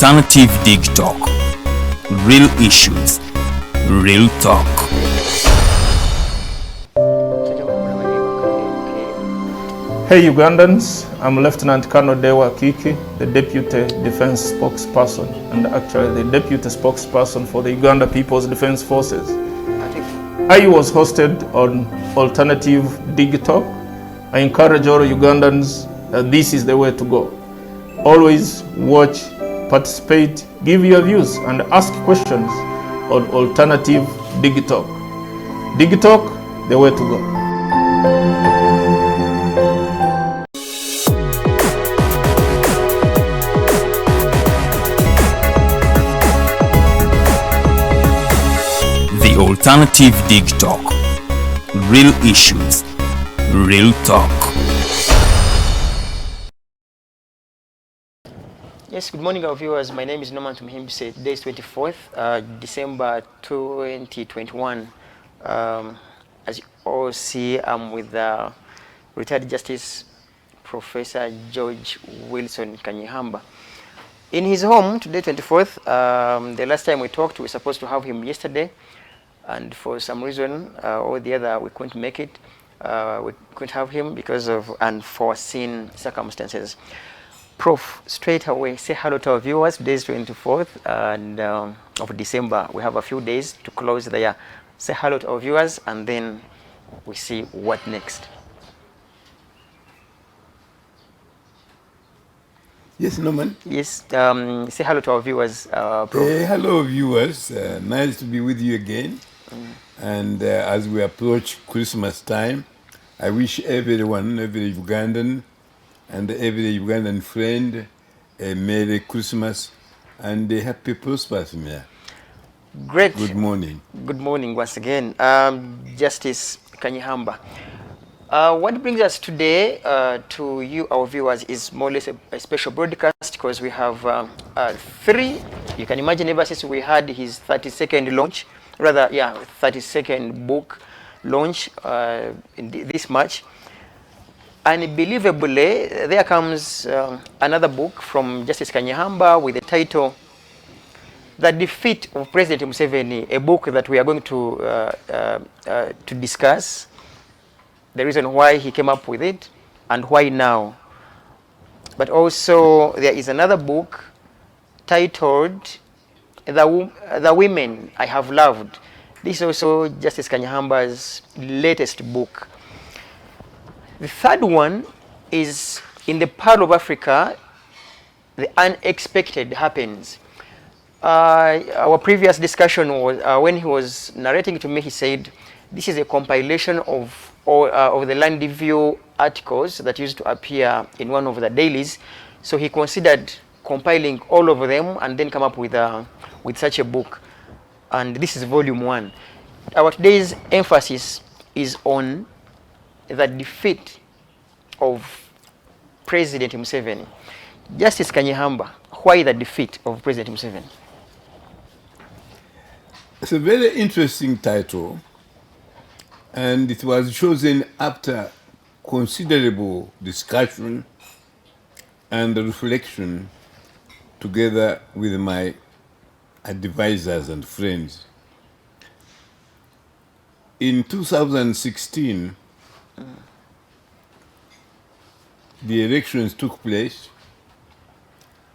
Alternative Dig Talk. Real issues, real talk. Hey Ugandans, I'm Lieutenant Colonel Dewa Kiki, the Deputy Defense Spokesperson and actually the Deputy Spokesperson for the Uganda People's Defense Forces. I was hosted on Alternative Dig Talk. I encourage all Ugandans that this is the way to go. Always watch, participate, give your views and ask questions on Alternative Dig Talk. Dig Talk, the way to go. The Alternative Dig Talk. Real issues, real talk. Yes, good morning, our viewers. My name is Norman Tumhimbise. Today is 24th December 2021. As you all see, I'm with retired Justice Professor George Wilson Kanyeihamba. In his home, today 24th, the last time we talked, we were supposed to have him yesterday. And for some reason or the other, we couldn't make it. We couldn't have him because of unforeseen circumstances. Prof, straight away, say hello to our viewers. Today is 24th of December. We have a few days to close the year. Say hello to our viewers, and then we see what next. Yes, Norman. Yes, say hello to our viewers, Prof. Hello, viewers. Nice to be with you again. And as we approach Christmas time, I wish everyone, every Ugandan, and every Ugandan friend a Merry Christmas and a happy prosperous New Year. Great. Good morning. Good morning once again. Justice Kanyeihamba. What brings us today to you, our viewers, is more or less a special broadcast because we have three. You can imagine ever since we had his 32nd launch, 32nd book launch in this March. Unbelievably, there comes another book from Justice Kanyeihamba with the title The Defeat of President Museveni, a book that we are going to discuss, the reason why he came up with it and why now. But also there is another book titled The Women I Have Loved. This is also Justice Kanyehamba's latest book. The third one is In the Pearl of Africa, The Unexpected Happens. Our previous discussion was when he was narrating to me, he said, this is a compilation of the Land Review articles that used to appear in one of the dailies. So he considered compiling all of them and then come up with such a book. And this is volume 1. Our today's emphasis is on the defeat of President Museveni. Justice Kanyeihamba, why the defeat of President Museveni? It's a very interesting title, and it was chosen after considerable discussion and reflection together with my advisors and friends. In 2016, the elections took place.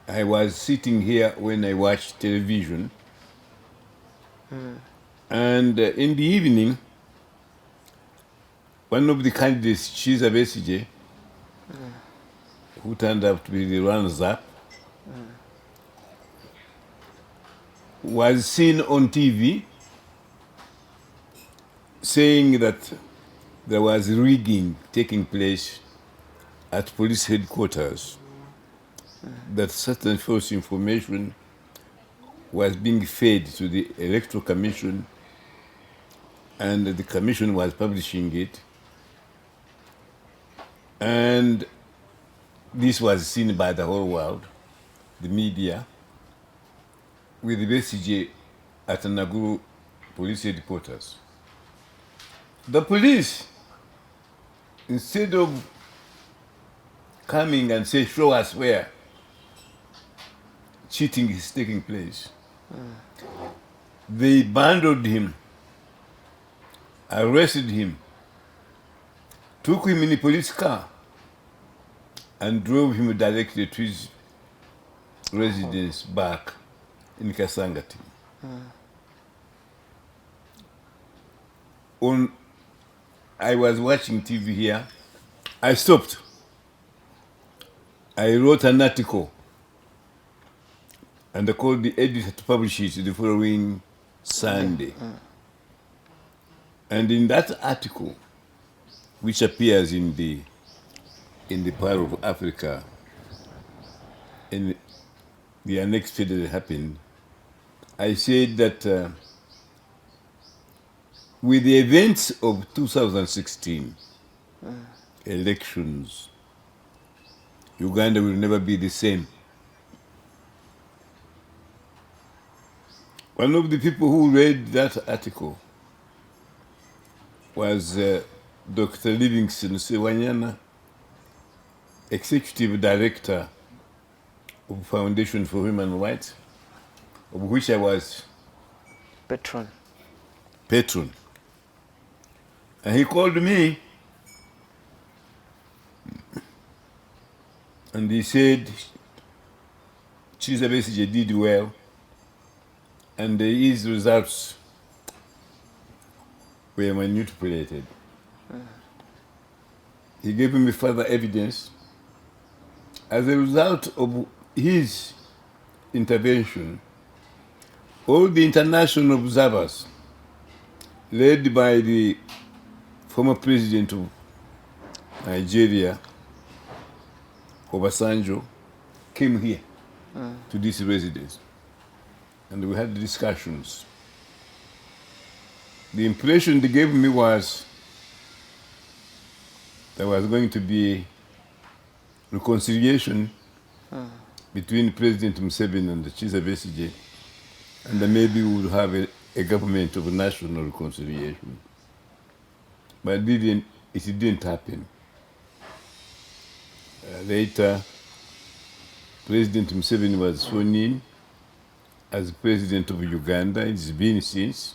I was sitting here when I watched television. And in the evening, one of the candidates, Chiza Besigye, who turned out to be the runners-up, was seen on TV saying that there was rigging taking place at police headquarters, that certain false information was being fed to the Electoral Commission, and the Commission was publishing it. And this was seen by the whole world, the media, with the Besigye at Naguru police headquarters. The police, instead of coming and say, show us where, cheating is taking place. They bundled him, arrested him, took him in a police car, and drove him directly to his residence back in Kasangati. I was watching TV here. I stopped. I wrote an article and I called the editor to publish it the following Sunday. And in that article, which appears in the Pearl of Africa, in the unexpected that happened, I said that with the events of 2016 elections, Uganda will never be the same. One of the people who read that article was Dr. Livingston Sewanyana, Executive Director of Foundation for Human Rights, of which I was Patron. And he called me and he said Chiza Besigye did well and his results were manipulated. He gave me further evidence. As a result of his intervention, all the international observers, led by the former president of Nigeria, Obasanjo, came here to this residence. And we had discussions. The impression they gave me was there was going to be reconciliation between President Museveni and Chiza Besigye, and then maybe we would have a government of national reconciliation. But it didn't happen. Later, President Museveni was sworn in as President of Uganda. It's been since.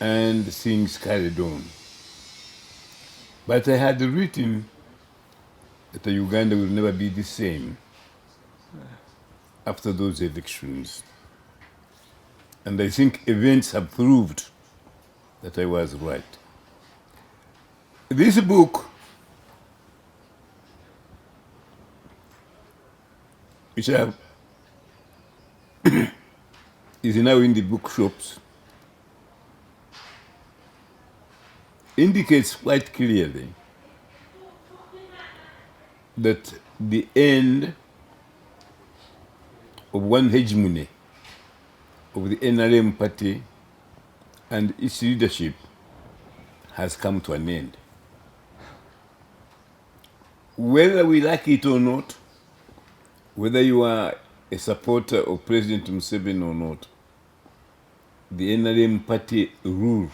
And things carried on. But I had written that Uganda will never be the same after those elections. And I think events have proved that I was right. This book, which is now in the bookshops, indicates quite clearly that the end of one hegemony of the NRM party and its leadership has come to an end. Whether we like it or not, whether you are a supporter of President Museveni or not, the NRM party rule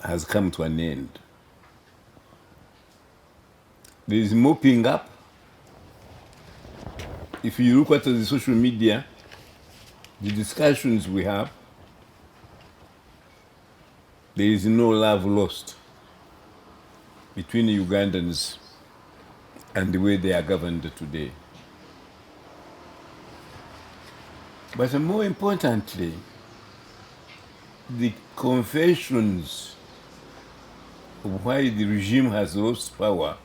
has come to an end. There is mopping up. If you look at the social media, the discussions we have, there is no love lost between the Ugandans and the way they are governed today. But more importantly, the confessions of why the regime has lost power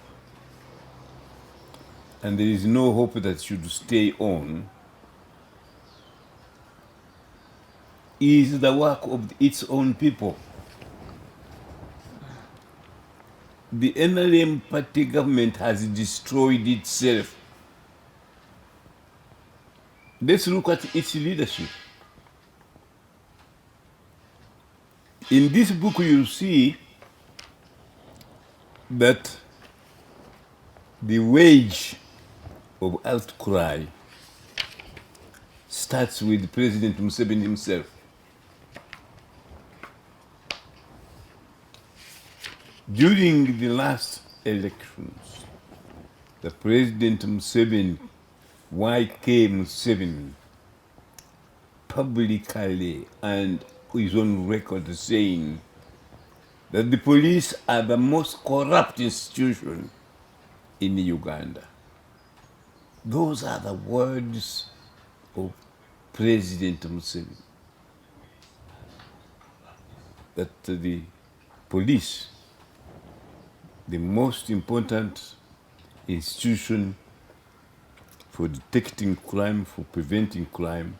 and there is no hope that it should stay on is the work of its own people. The NRM party government has destroyed itself. Let's look at its leadership. In this book, you'll see that the wage of outcry starts with President Museveni himself. During the last elections, the President Museveni YK Museveni publicly and is on record saying that the police are the most corrupt institution in Uganda. Those are the words of President Museveni. That the police, the most important institution for detecting crime, for preventing crime,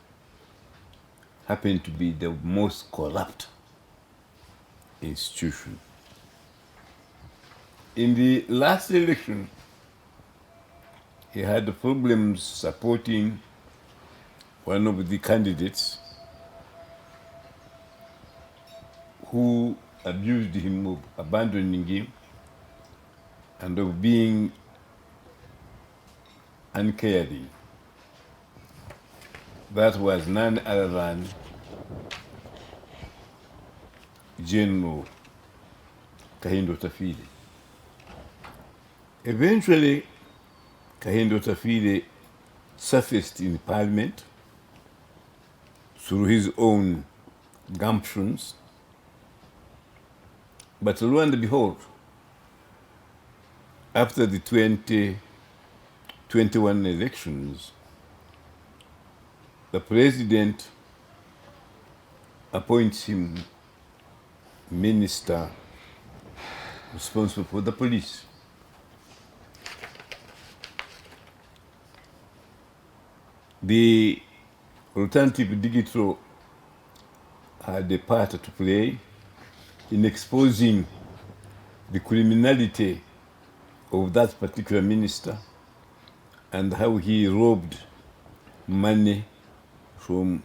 happen to be the most corrupt institution. In the last election, he had problems supporting one of the candidates who abused him of abandoning him and of being uncaring. That was none other than General Kahindo Tafile. Eventually, Kahindo Tafile surfaced in Parliament through his own gumptions. But lo and behold, after the 2021 elections, the president appoints him minister responsible for the police. The alternative digital had a part to play in exposing the criminality of that particular minister and how he robbed money from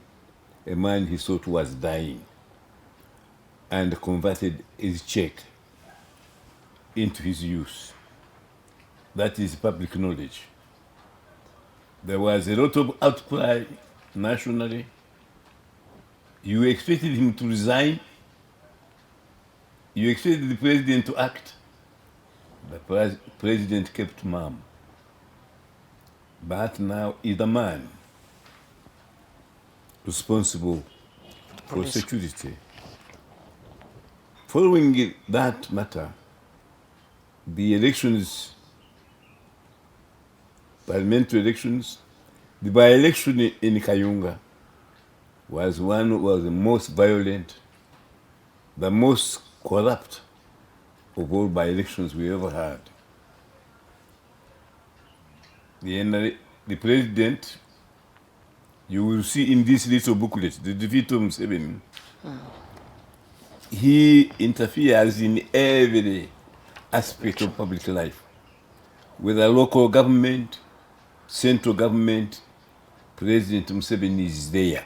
a man he thought was dying and converted his check into his use. That is public knowledge. There was a lot of outcry nationally. You expected him to resign. You expected the president to act. The president kept mum. But now is the man responsible for security. Following that matter, the elections, parliamentary elections, the by-election in Kayunga was the most violent, the most corrupt of all by-elections we ever had. The president, you will see in this little booklet, the Defeat of Museveni, he interferes in every aspect of public life. With a local government, central government, President Museveni is there.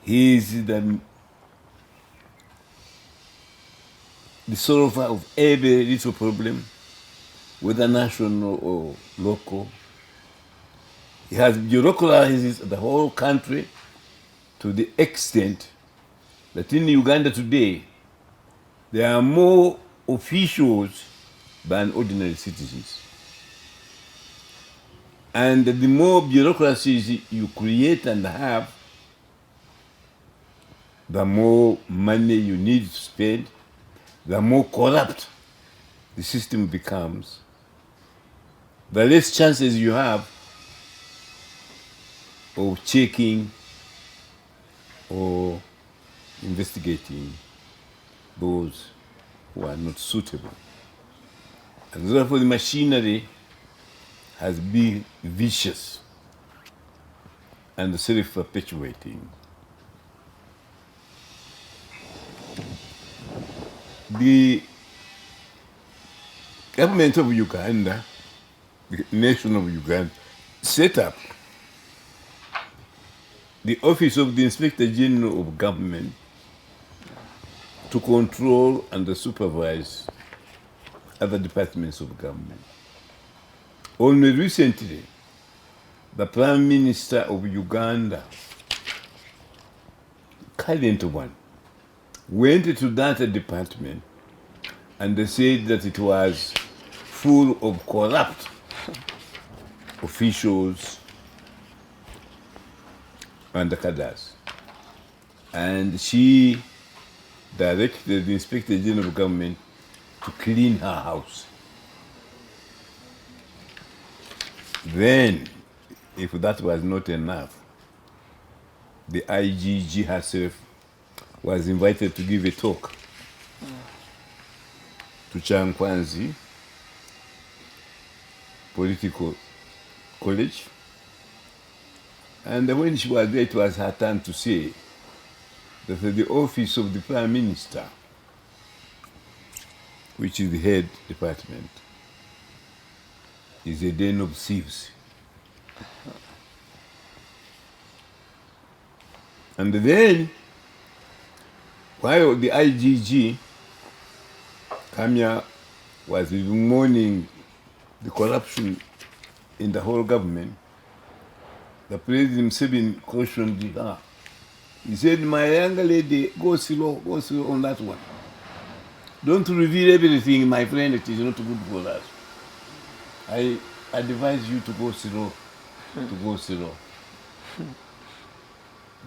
He is the solver of every little problem, whether national or local. He has bureaucratized the whole country to the extent that in Uganda today, there are more officials than ordinary citizens. And the more bureaucracies you create and have, the more money you need to spend, the more corrupt the system becomes, the less chances you have of checking or investigating those who are not suitable. And therefore the machinery has been vicious and self-perpetuating. The government of Uganda, the nation of Uganda, set up the Office of the Inspector General of Government to control and supervise other departments of government. Only recently, the Prime Minister of Uganda, current one, went to that department and they said that it was full of corrupt officials, and cadres. And she directed the Inspector General of Government to clean her house. Then, if that was not enough, the IGG herself was invited to give a talk to Chankwanzi Political College. And when she was there, it was her turn to say that the office of the Prime Minister, which is the head department, is a den of thieves. And then, while the IGG, Kamya was mourning the corruption in the whole government, the President Museveni cautioned her. He said, my younger lady, go slow on that one. Don't reveal everything, my friend, it is not good for us. I advise you to go slow,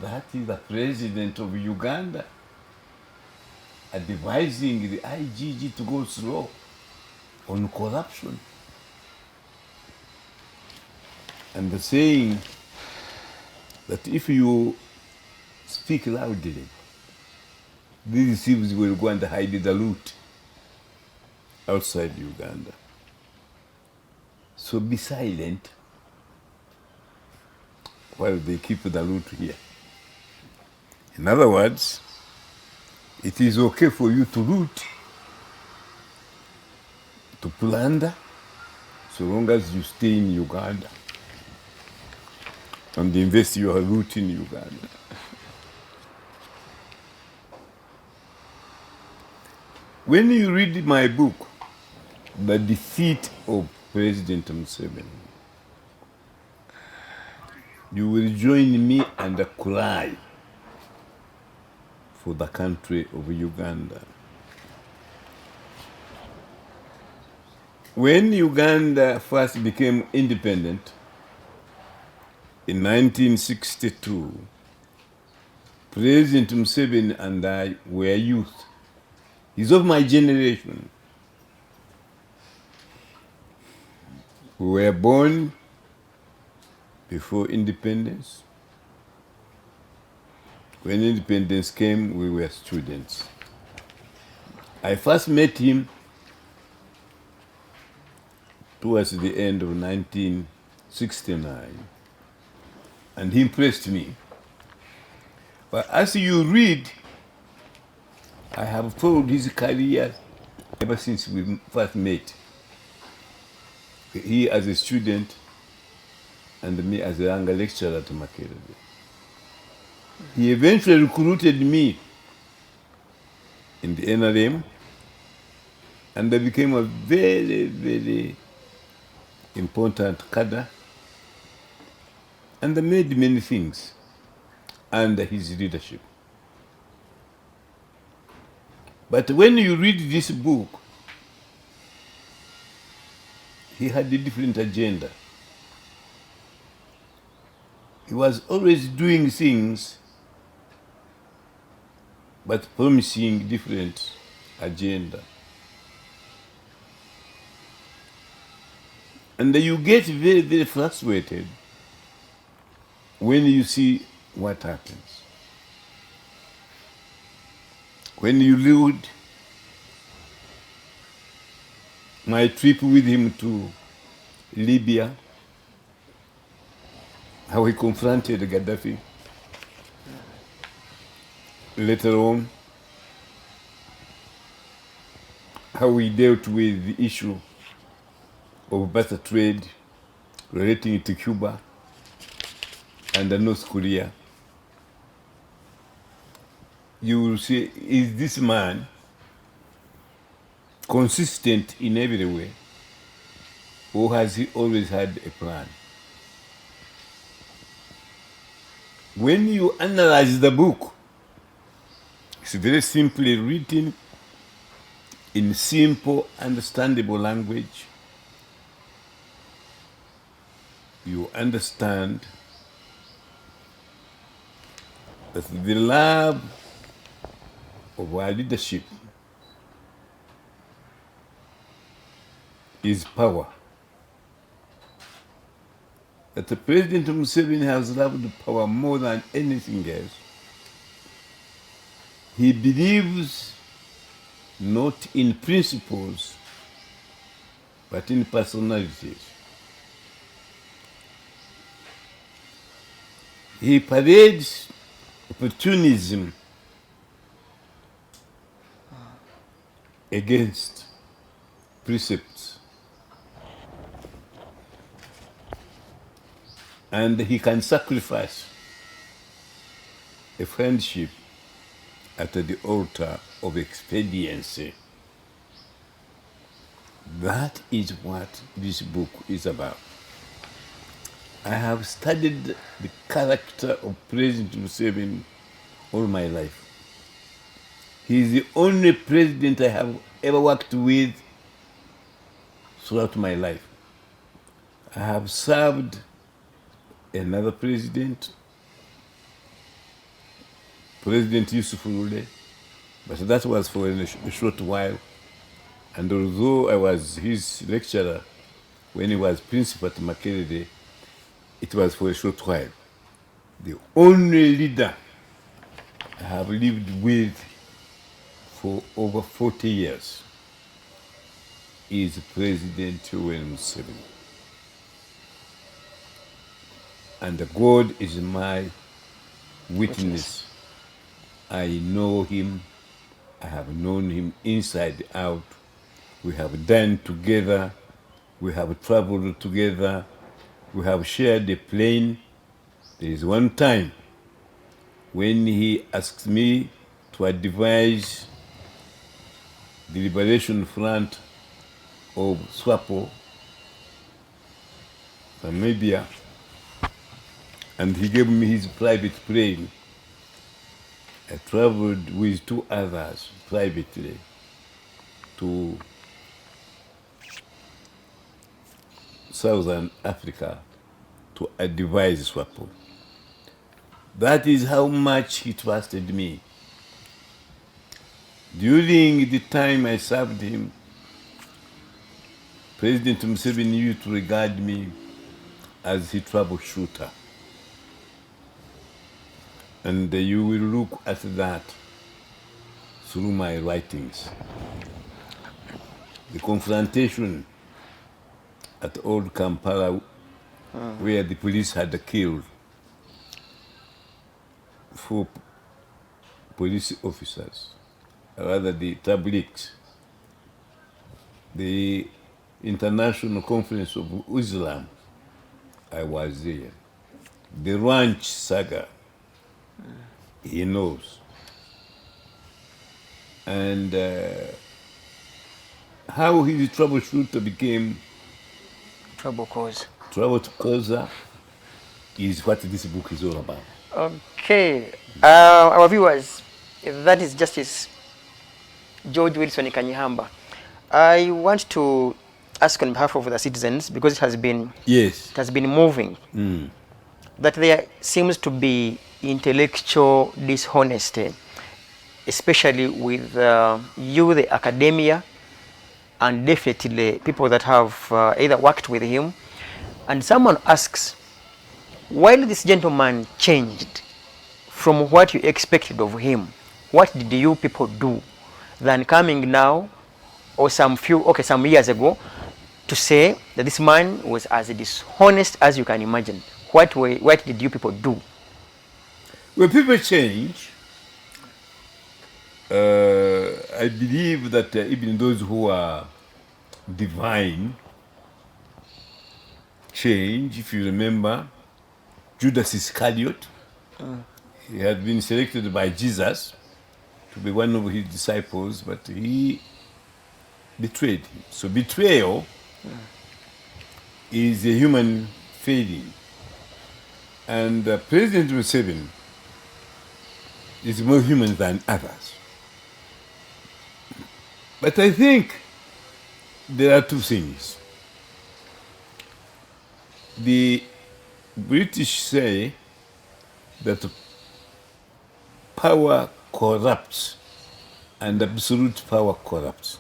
That is the president of Uganda advising the IGG to go slow on corruption. And saying that if you speak loudly, these thieves will go and hide the loot outside Uganda. So be silent while they keep the loot here. In other words, it is okay for you to loot, to plunder, so long as you stay in Uganda and invest your loot in Uganda. When you read my book, The Defeat of President Museveni, you will join me and cry for the country of Uganda. When Uganda first became independent in 1962, President Museveni and I were youth. He's of my generation. We were born before independence. When independence came, we were students. I first met him towards the end of 1969, and he impressed me. But as you read, I have followed his career ever since we first met. He as a student and me as a younger lecturer at Makerere. He eventually recruited me in the NRM, and I became a very, very important cadre, and I made many things under his leadership. But when you read this book, he had a different agenda. He was always doing things, but promising different agenda. And you get very, very frustrated when you see what happens. When you read my trip with him to Libya, how he confronted Gaddafi. Later on, how we dealt with the issue of barter trade relating to Cuba and North Korea. You will say, is this man consistent in every way, or has he always had a plan? When you analyze the book, it's very simply written in simple, understandable language. you understand that the love of our leadership is power. That the President Museveni has loved power more than anything else. He believes not in principles, but in personalities. He parades opportunism against precepts. And he can sacrifice a friendship at the altar of expediency. That is what this book is about. I have studied the character of President Museveni all my life. He is the only president I have ever worked with throughout my life. I have served another president, President Yusuf Lule, but that was for a short while. And although I was his lecturer when he was principal at Makerere, it was for a short while. The only leader I have lived with for over 40 years is President Museveni. And God is my witness. I know him. I have known him inside out. We have dined together. We have traveled together. We have shared a plane. There is one time when he asked me to advise the Liberation Front of Swapo, Namibia, and he gave me his private plane. I traveled with two others privately to Southern Africa to advise Swapo. That is how much he trusted me. During the time I served him, President Museveni used to regard me as his troubleshooter. And you will look at that through my writings. The confrontation at Old Kampala, where the police had killed 4 police officers, rather the tabliks, the International Conference of Islam, I was there. The ranch saga, he knows. And how his troubleshooter became Trouble causer is what this book is all about. Okay, our viewers, that is Justice George Wilson Kanyeihamba. I want to ask on behalf of the citizens, because it has been moving, that there seems to be intellectual dishonesty, especially with you, the academia, and definitely people that have either worked with him. And someone asks, while this gentleman changed from what you expected of him, what did you people do than coming now or some years ago to say that this man was as dishonest as you can imagine? What did you people do? When people change, I believe that even those who are divine change. If you remember, Judas Iscariot, he had been selected by Jesus to be one of his disciples, but he betrayed him. So betrayal is a human failing. And President Museveni is more human than others. But I think there are two things. The British say that power corrupts and absolute power corrupts.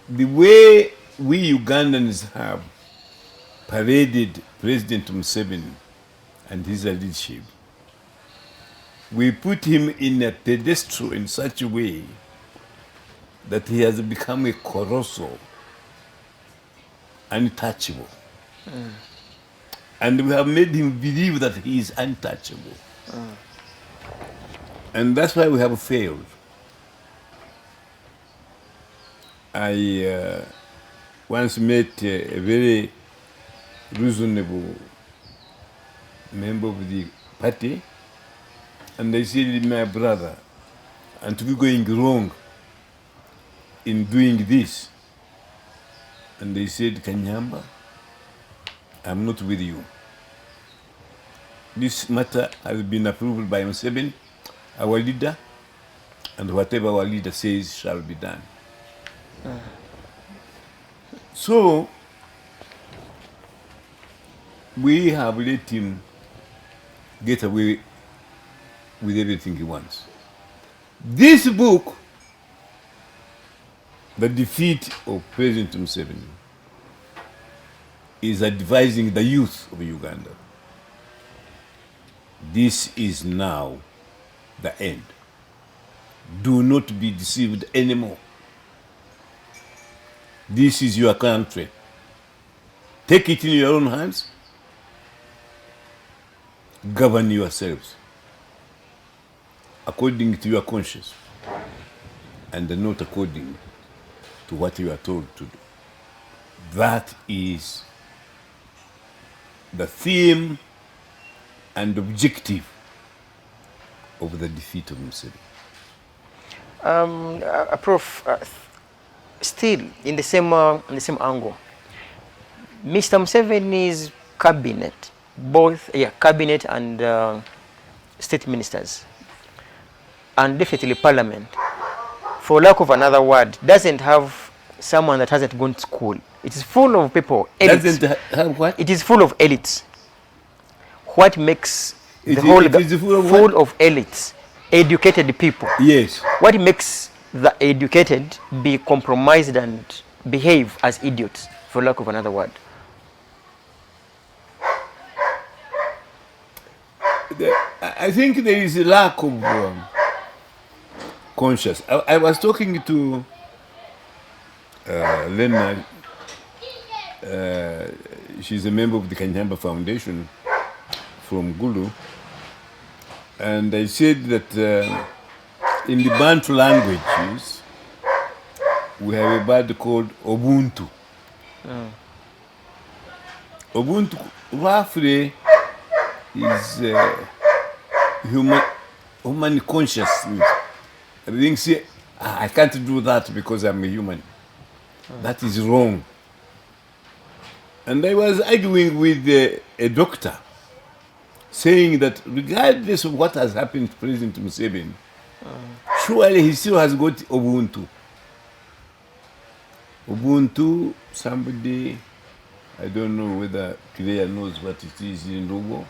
The way we Ugandans have paraded President Museveni and his leadership, we put him in a pedestal in such a way that he has become a colossal, untouchable. And we have made him believe that he is untouchable. And that's why we have failed. I once met a very reasonable member of the party, and I said, my brother, aren't we going wrong in doing this? And they said, Kanyeihamba, I'm not with you. This matter has been approved by Museveni, our leader, and whatever our leader says shall be done. So, we have let him get away with everything he wants. This book, The Defeat of President Museveni, is advising the youth of Uganda. This is now the end. Do not be deceived anymore. This is your country. Take it in your own hands. Govern yourselves according to your conscience and not according to what you are told to do. That is the theme and objective of the defeat of Museveni. Prof, still in the same angle, Mr. Museveni's cabinet, both cabinet and state ministers, and definitely parliament, for lack of another word, doesn't have someone that hasn't gone to school. It is full of people. Elites. Doesn't have what? It is full of elites. What makes the It whole is full of full what? of elites, educated people? Yes. What makes the educated be compromised and behave as idiots, for lack of another word? I think there is a lack of conscience. I was talking to Lena. She's a member of the Kanyeihamba Foundation from Gulu. And I said that in the Bantu languages, we have a word called Ubuntu. Ubuntu roughly is human consciousness. I think, say, I can't do that because I'm a human. That is wrong. And I was arguing with a doctor, saying that regardless of what has happened to President Museveni, surely he still has got Ubuntu. Ubuntu, somebody, I don't know whether Claire knows what it is in Lugo.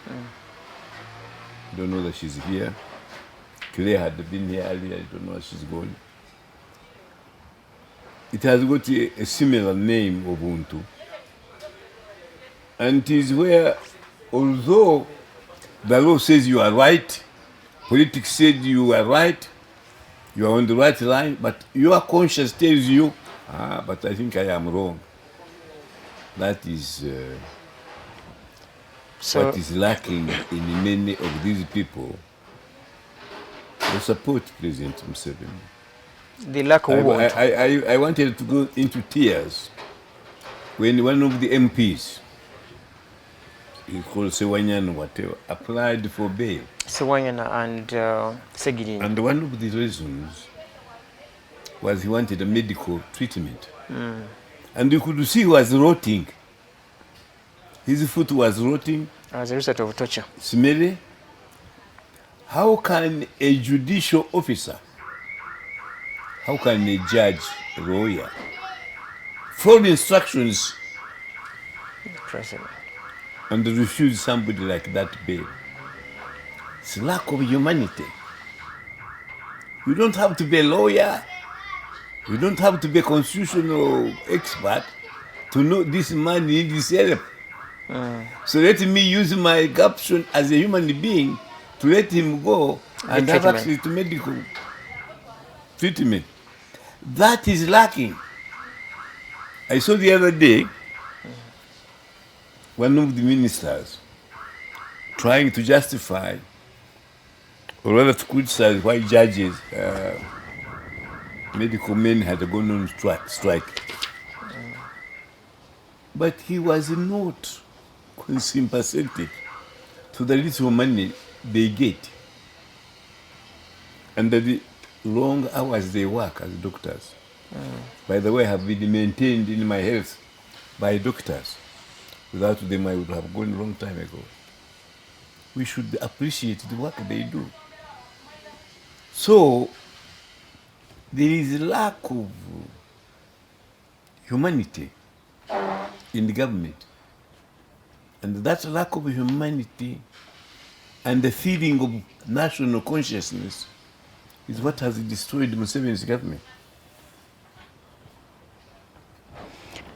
I don't know that she's here. Claire had been here earlier, I don't know where she's going. It has got a similar name, Ubuntu. And it is where, although the law says you are right, politics said you are right, you are on the right line, but your conscience tells you, but I think I am wrong. That is what is lacking in many of these people who support President Museveni. The lack of what? I wanted to go into tears when one of the MPs, he called Sewanyana whatever, applied for bail. Sewanyana and Segiri. And one of the reasons was he wanted a medical treatment. And you could see he was rotting. His foot was rotting. As a result of torture. Smelly. How can a judicial officer, how can a judge, a lawyer, follow instructions President. and refuse somebody like that bail. It's lack of humanity. You don't have to be a lawyer. You don't have to be a constitutional expert to know this man needs help. So let me use my caption as a human being to let him go and have treatment. access to medical treatment. That is lacking. I saw the other day one of the ministers trying to justify or rather to criticize why judges, medical men had gone on strike. But he was not sympathetic to the little money they get and the long hours they work as doctors. By the way, have been maintained in my health by doctors. Without them, I would have gone a long time ago. We should appreciate the work they do. So, there is a lack of humanity in the government. And that lack of humanity and the feeling of national consciousness is what has destroyed Museveni's government.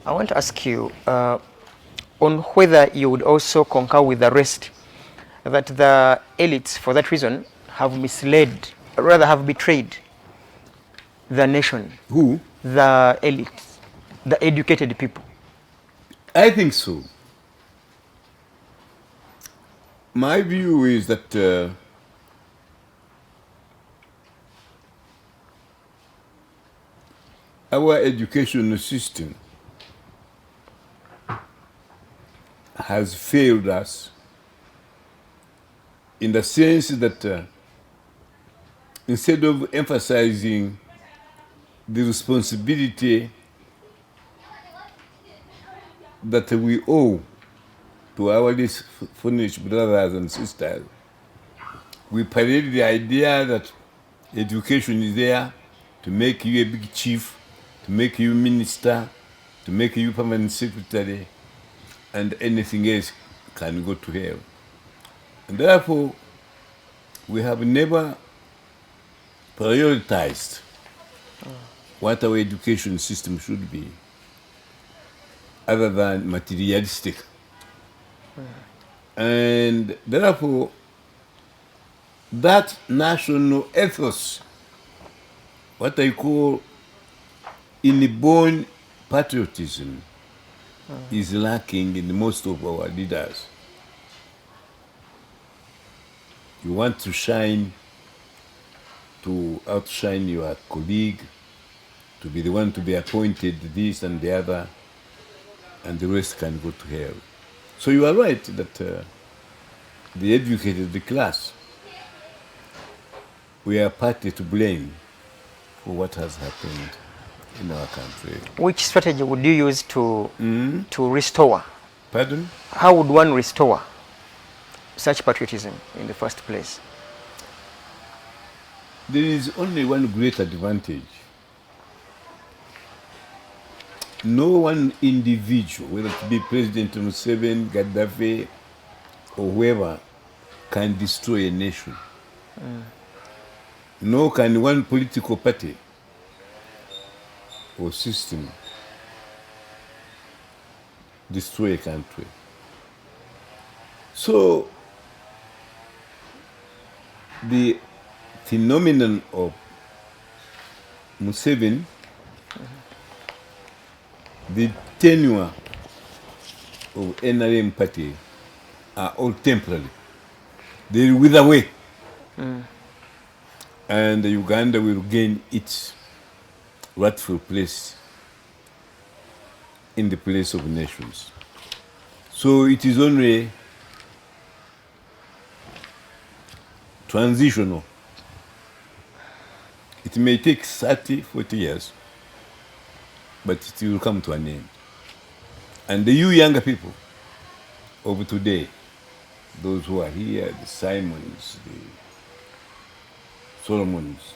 I want to ask you on whether you would also concur with the rest that the elites, for that reason, have misled, rather have betrayed the nation. Who? The elites, the educated people. I think so. My view is that our educational system has failed us in the sense that instead of emphasizing the responsibility that we owe to our less furnished brothers and sisters, we parade the idea that education is there to make you a big chief, to make you minister, to make you permanent secretary, and anything else can go to hell. And therefore, we have never prioritized what our education system should be, other than materialistic. And therefore, that national ethos, what I call inborn patriotism, is lacking in most of our leaders. You want to shine, to outshine your colleague, to be the one to be appointed this and the other, and the rest can go to hell. So you are right that the educated class, we are partly to blame for what has happened in our country. Which strategy would you use to restore? Pardon? How would one restore such patriotism in the first place? There is only one great advantage. No one individual, whether it be President Museveni, Gaddafi, or whoever, can destroy a nation. Nor can one political party or system destroy a country. So, the phenomenon of Museveni, the tenure of NRM party are all temporary. They will wither away. And Uganda will gain its rightful place in the place of nations. So it is only transitional. It may take 30, 40 years, but it will come to an end. And the you younger people of today, those who are here, the Simons, the Solomons,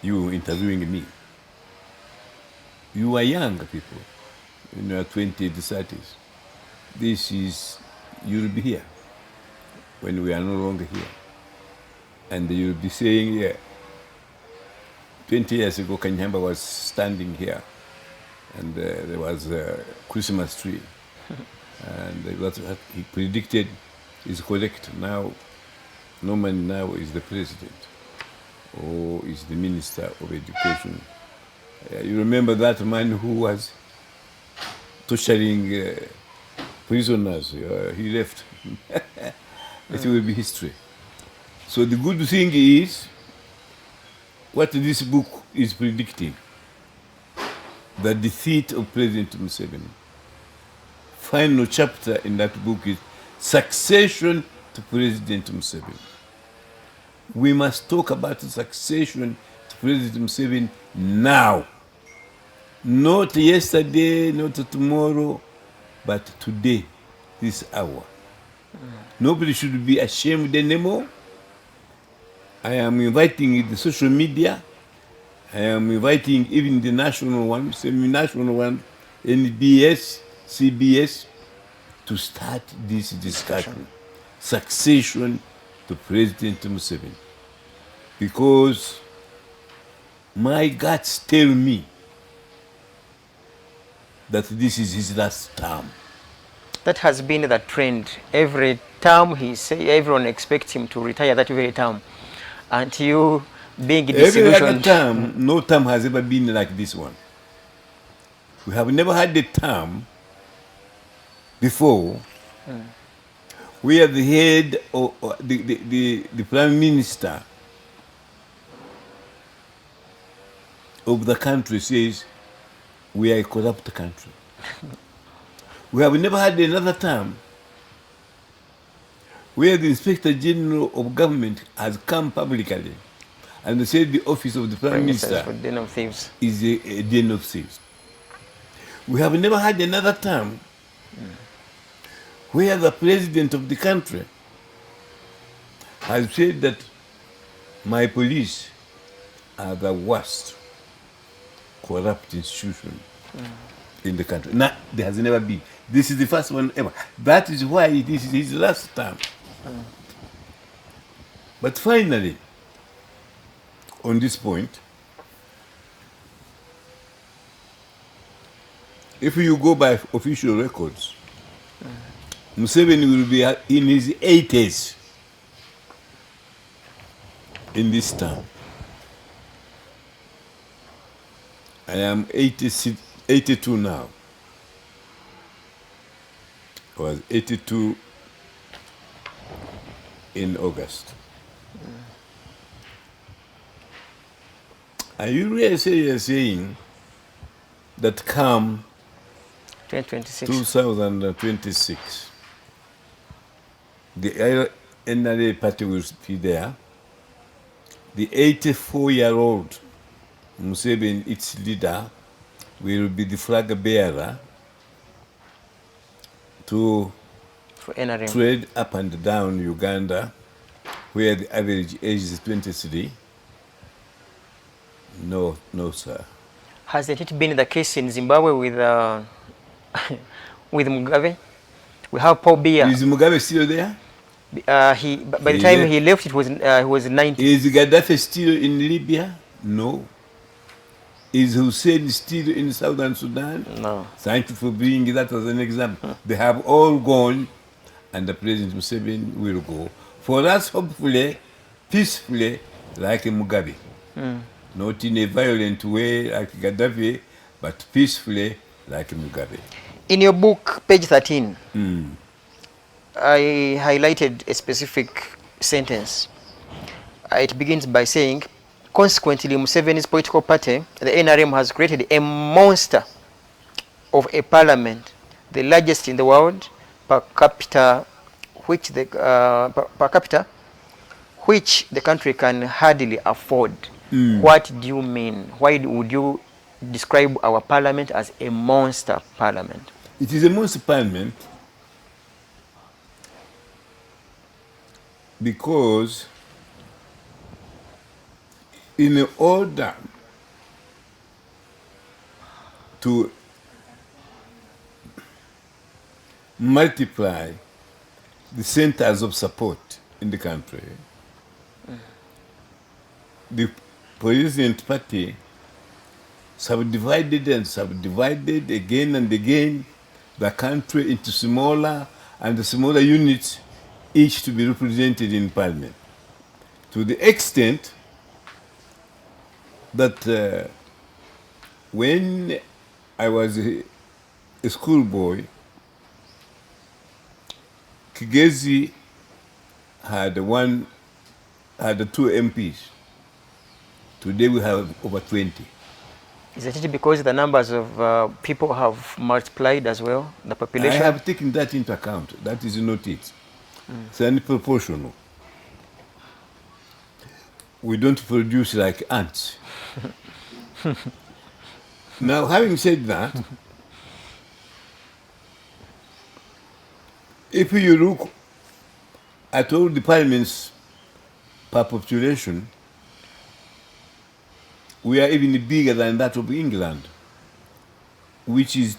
you interviewing me, you are young people. in your 20s, 30s. This is, you'll be here when we are no longer here. And you'll be saying, yeah, 20 years ago, Kanyeihamba was standing here, and there was a Christmas tree. And what he predicted is correct. Now, no man now is the president or is the minister of education. You remember that man who was torturing prisoners? He left. It will be history. So the good thing is, what this book is predicting, the defeat of President Museveni. Final chapter in that book is succession to President Museveni. We must talk about succession to President Museveni now. Not yesterday, not tomorrow, but today, this hour. Nobody should be ashamed anymore. I am inviting the social media. I am inviting even the national one, semi-national one, NBS, CBS, to start this discussion. Succession to President Museveni. Because my guts tell me that this is his last term. That has been the trend. Every term he say, everyone expects him to retire that very term. And you being disillusioned. Every other term, no term has ever been like this one. We have never had a term before where the head or the prime minister of the country says we are a corrupt country. We have never had another term where the Inspector General of Government has come publicly and said the office of the Prime Minister den of thieves. is a den of thieves. We have never had another term where the president of the country has said that my police are the worst corrupt institution in the country. Now, there has never been. This is the first one ever. That is why this is his last term. But finally, on this point, if you go by official records, Museveni will be in his 80s in this term. I am 82 now. I was 82 in August. Are you really saying that come 2026, the NRA party will be there, the 84-year-old Museveni, its leader, will be the flag bearer to trade up and down Uganda, where the average age is 23? No, sir. Hasn't it been the case in Zimbabwe with with Mugabe? We have Paul Biya. Is Mugabe still there? By the time he left, he was 90. Is Gaddafi still in Libya? No. Is Hussein still in Southern Sudan? No. Thank you for bringing that as an example. They have all gone, and the President Museveni will go. For us, hopefully, peacefully, like Mugabe. Not in a violent way like Gaddafi, but peacefully like Mugabe. In your book, page 13, I highlighted a specific sentence. It begins by saying, consequently, Museveni's political party, the NRM, has created a monster of a parliament, the largest in the world per capita, which the country can hardly afford. What do you mean? Why would you describe our parliament as a monster parliament? It is a monster parliament because in order to multiply the centers of support in the country. The president party subdivided and subdivided again and again the country into smaller and smaller units, each to be represented in parliament. To the extent that when I was a schoolboy, Kigezi had two MPs. Today we have over 20. Is it because the numbers of people have multiplied as well, the population? I have taken that into account. That is not it. It's unproportional. We don't produce like ants. Now, having said that, if you look at all the parliaments per population, we are even bigger than that of England, which is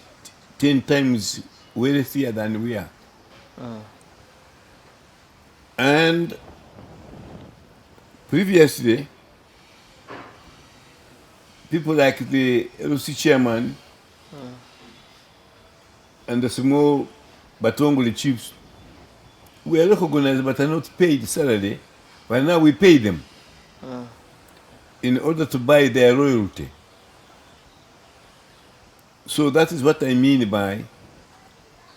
10 times wealthier than we are. And previously, people like the LC chairman and the small Batongoli chiefs were recognized but are not paid salary, but now we pay them in order to buy their royalty. So that is what I mean by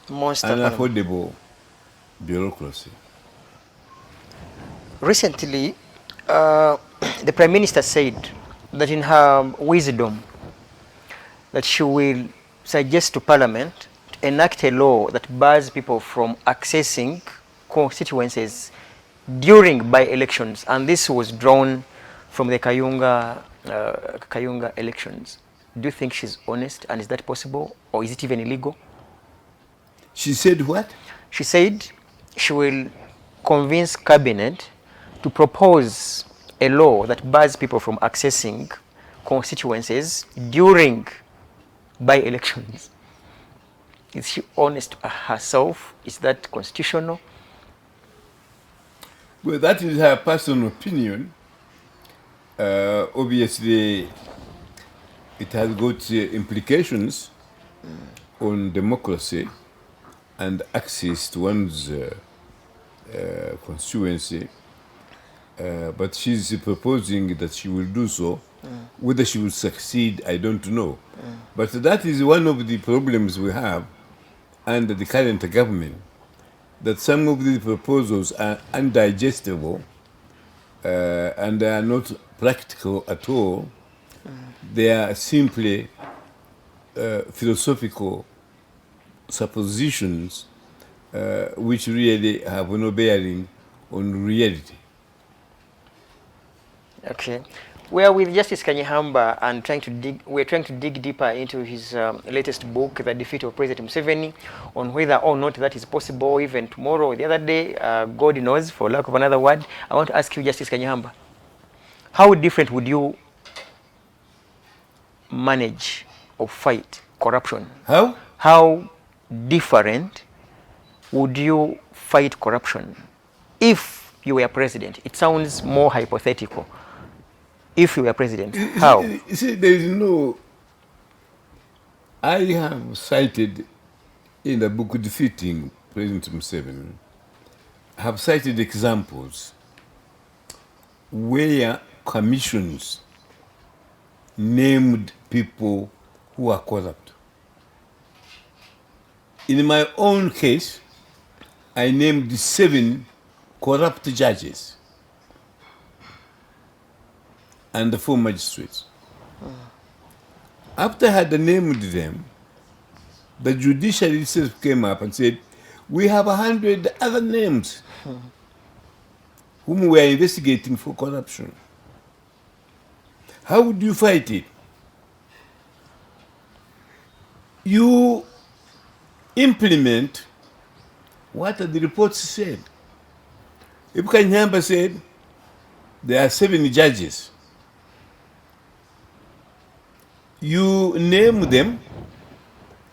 unaffordable bureaucracy. Recently, the Prime Minister said that in her wisdom that she will suggest to Parliament to enact a law that bars people from accessing constituencies during by-elections, and this was drawn from the Kayunga elections. Do you think she's honest, and is that possible, or is it even illegal? She said what? She said she will convince Cabinet to propose a law that bars people from accessing constituencies during by-elections. Is she honest herself? Is that constitutional? Well, that is her personal opinion. Obviously, it has got implications on democracy and access to one's constituency. But she's proposing that she will do so. Whether she will succeed, I don't know. But that is one of the problems we have under the current government, that some of these proposals are undigestible and they are not practical at all. They are simply philosophical suppositions which really have no bearing on reality. Okay. We are with Justice Kanyeihamba and we're trying to dig deeper into his latest book, The Defeat of President Museveni, on whether or not that is possible even tomorrow or the other day. God knows, for lack of another word. I want to ask you, Justice Kanyeihamba, how different would you manage or fight corruption? How? How different would you fight corruption if you were president? It sounds more hypothetical. If you were president, how? You see, there is no... I have cited in the book Defeating President Museveni, I have cited examples where commissions named people who are corrupt. In my own case, I named 7 corrupt judges and the 4 magistrates. After I had named them, the judiciary itself came up and said, we have 100 other names whom we are investigating for corruption. How would you fight it? You implement what the reports said. If Kanyeihamba said there are 7 judges, you name them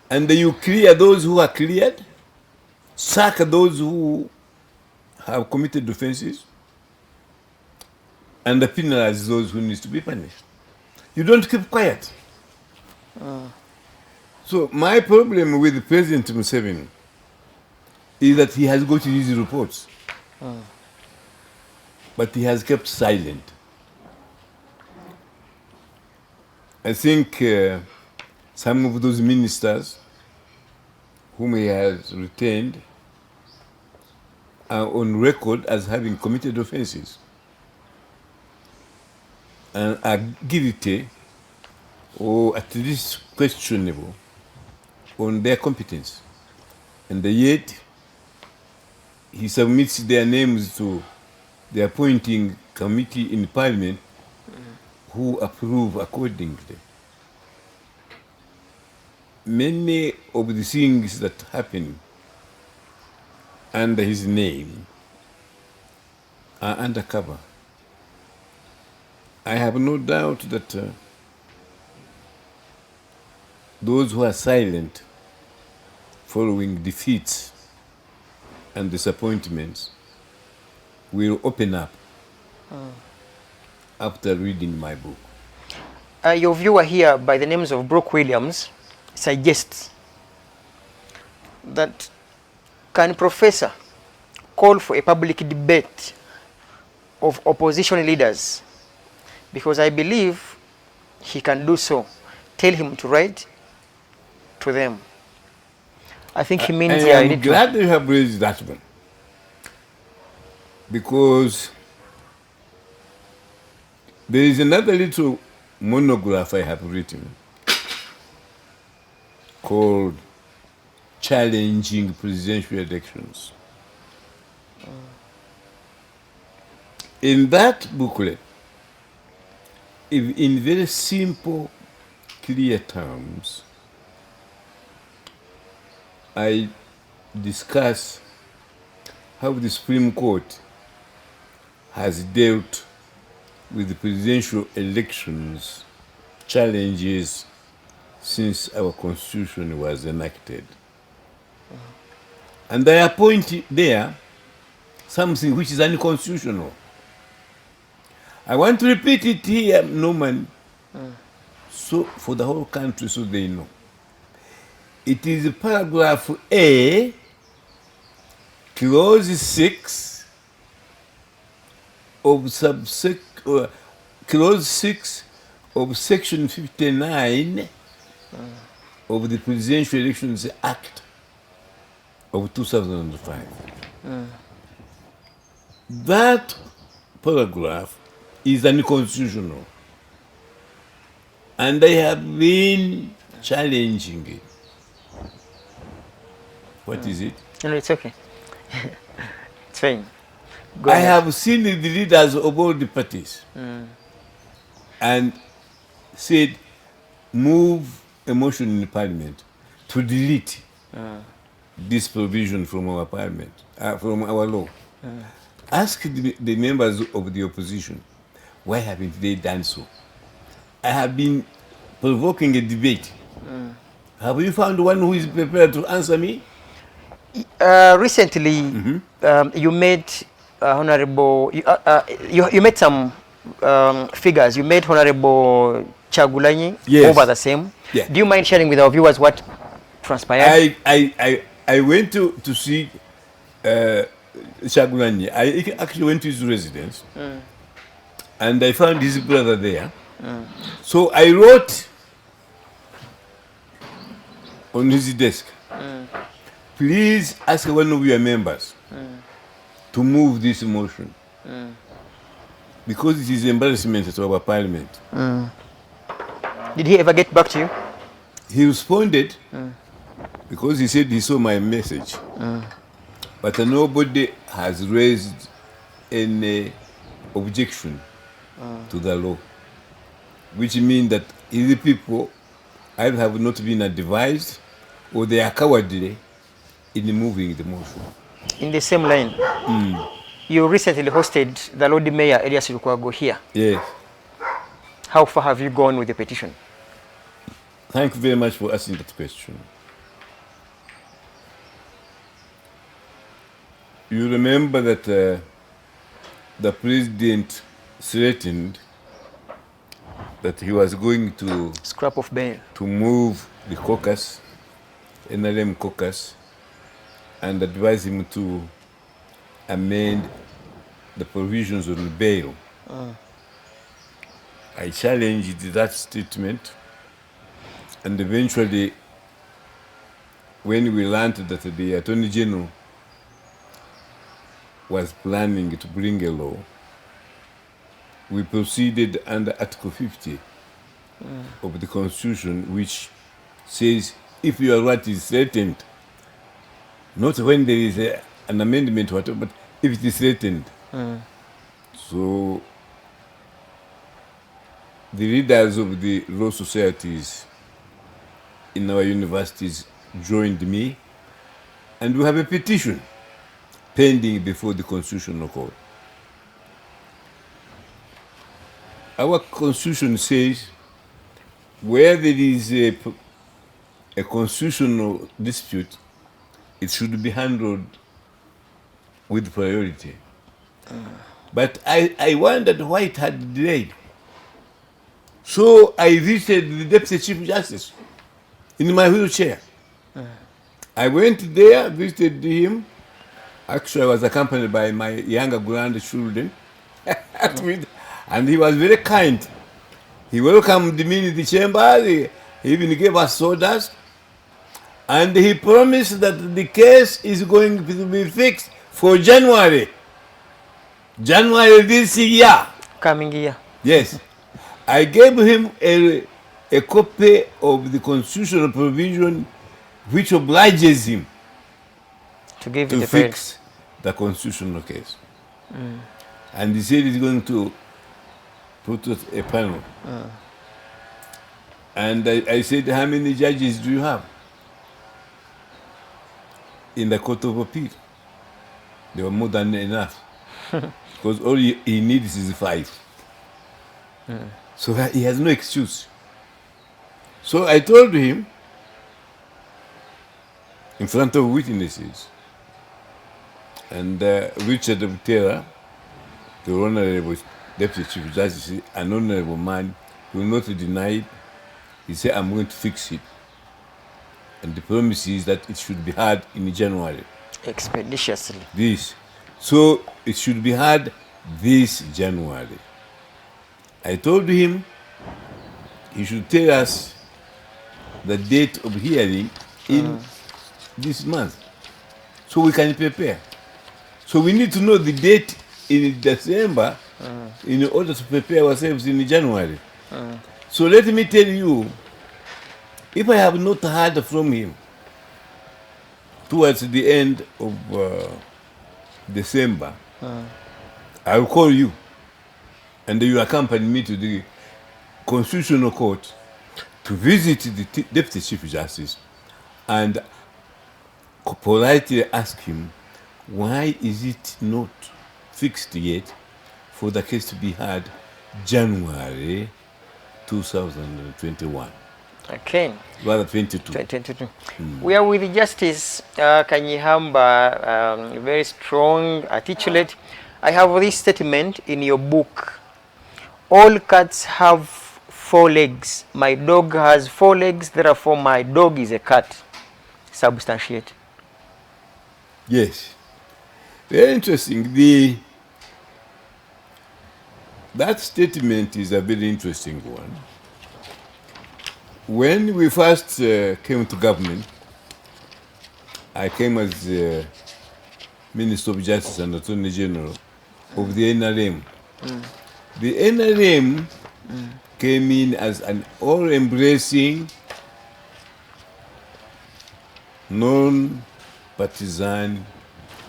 and then you clear those who are cleared sack those who have committed offenses and penalize those who need to be punished. You don't keep quiet. So my problem with President Museveni is that he has got these reports, but he has kept silent. I think some of those ministers whom he has retained are on record as having committed offenses and are guilty or at least questionable on their competence. And yet, he submits their names to the appointing committee in Parliament who approve accordingly. Many of the things that happen under his name are undercover. I have no doubt that those who are silent following defeats and disappointments will open up after reading my book. Your viewer here by the names of Brooke Williams suggests that can Professor call for a public debate of opposition leaders? Because I believe he can do so. Tell him to write to them. I think he means I am glad you have raised that one, because there is another little monograph I have written called Challenging Presidential Elections. In that booklet, in very simple, clear terms, I discuss how the Supreme Court has dealt with the presidential elections challenges since our Constitution was enacted. And I appoint there something which is unconstitutional. I want to repeat it here, Norman, so for the whole country so they know. It is paragraph A, clause 6 of clause 6 of section 59 of the Presidential Elections Act of 2005. That paragraph is unconstitutional, and I have been challenging it. What is it? No, it's okay. It's fine. I have seen the leaders of all the parties and said, move a motion in Parliament to delete this provision from our Parliament, from our law. Ask the members of the opposition, why haven't they done so? I have been provoking a debate. Have you found one who is prepared to answer me? Recently, you made Honorable, you made some figures. You made Honorable Chagulanyi over the same. Yeah. Do you mind sharing with our viewers what transpired? I went to see Chagulanyi. I actually went to his residence, and I found his brother there. So I wrote on his desk, please ask one of your members to move this motion because it is embarrassment to our Parliament. Did he ever get back to you? He responded because he said he saw my message, but nobody has raised any objection to the law, which means that either people either have not been advised or they are cowardly in moving the motion. In the same line, you recently hosted the Lord Mayor Elias Lukwago here. Yes. How far have you gone with the petition? Thank you very much for asking that question. You remember that the president threatened that he was going to Scrap of bail. move the caucus, NRM caucus, and advise him to amend the provisions on bail. I challenged that statement, and eventually, when we learned that the Attorney General was planning to bring a law, we proceeded under Article 50 of the Constitution, which says if your right is threatened, not when there is an amendment, whatever, but if it is threatened. So the leaders of the law societies in our universities joined me, and we have a petition pending before the Constitutional Court. Our Constitution says where there is a constitutional dispute, it should be handled with priority. But I wondered why it had delayed. So I visited the Deputy Chief Justice in my wheelchair. I went there, visited him. Actually, I was accompanied by my younger grandchildren. And he was very kind. He welcomed me in the chamber. He even gave us sodas. And he promised that the case is going to be fixed for January. January this year. Coming year. Yes. I gave him a copy of the constitutional provision which obliges him To give to you the fix the constitutional case. And he said he's going to put out a panel. And I said, how many judges do you have in the Court of Appeal? There were more than enough. Because all he needs is 5. So he has no excuse. So I told him, in front of witnesses, and Richard Butera, the Honorable Deputy Chief Justice, an honorable man, will not deny it. He said, I'm going to fix it. And the promise is that it should be heard in January. expeditiously. This. So it should be heard this January. I told him he should tell us the date of hearing in this month so we can prepare. So we need to know the date in December in order to prepare ourselves in January. So let me tell you, if I have not heard from him towards the end of December, I will call you and you accompany me to the Constitutional Court to visit the Deputy Chief Justice and politely ask him, why is it not fixed yet for the case to be heard January 2021? Okay. Rather 22. 2022. We are with Justice Kanyeihamba, very strong, articulate. I have this statement in your book. All cats have 4 legs. My dog has 4 legs, therefore my dog is a cat. Substantiate. Yes. Very interesting. That statement is a very interesting one. When we first came to government, I came as Minister of Justice and Attorney General of the NRM. The NRM came in as an all-embracing, non-partisan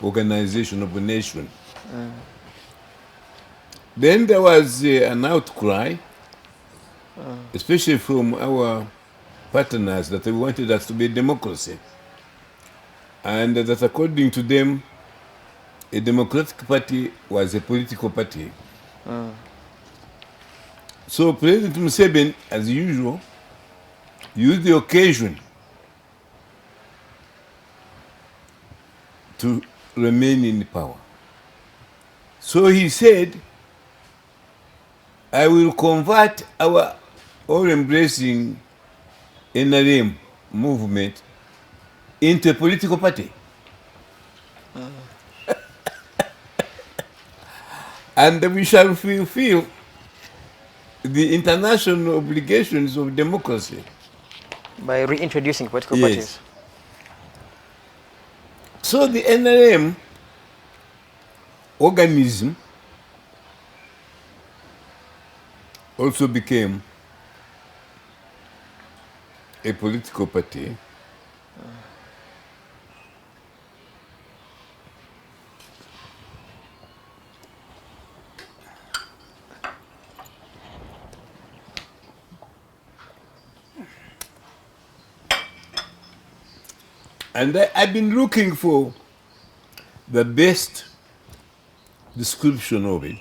organization of a nation. Then there was an outcry, especially from our partners, that they wanted us to be a democracy. And that according to them, a democratic party was a political party. So President Museveni, as usual, used the occasion to remain in power. So he said, I will convert our all-embracing NRM movement into a political party. And we shall fulfill the international obligations of democracy. By reintroducing political Yes. parties. So the NRM organism also became a political party. And I've been looking for the best description of it.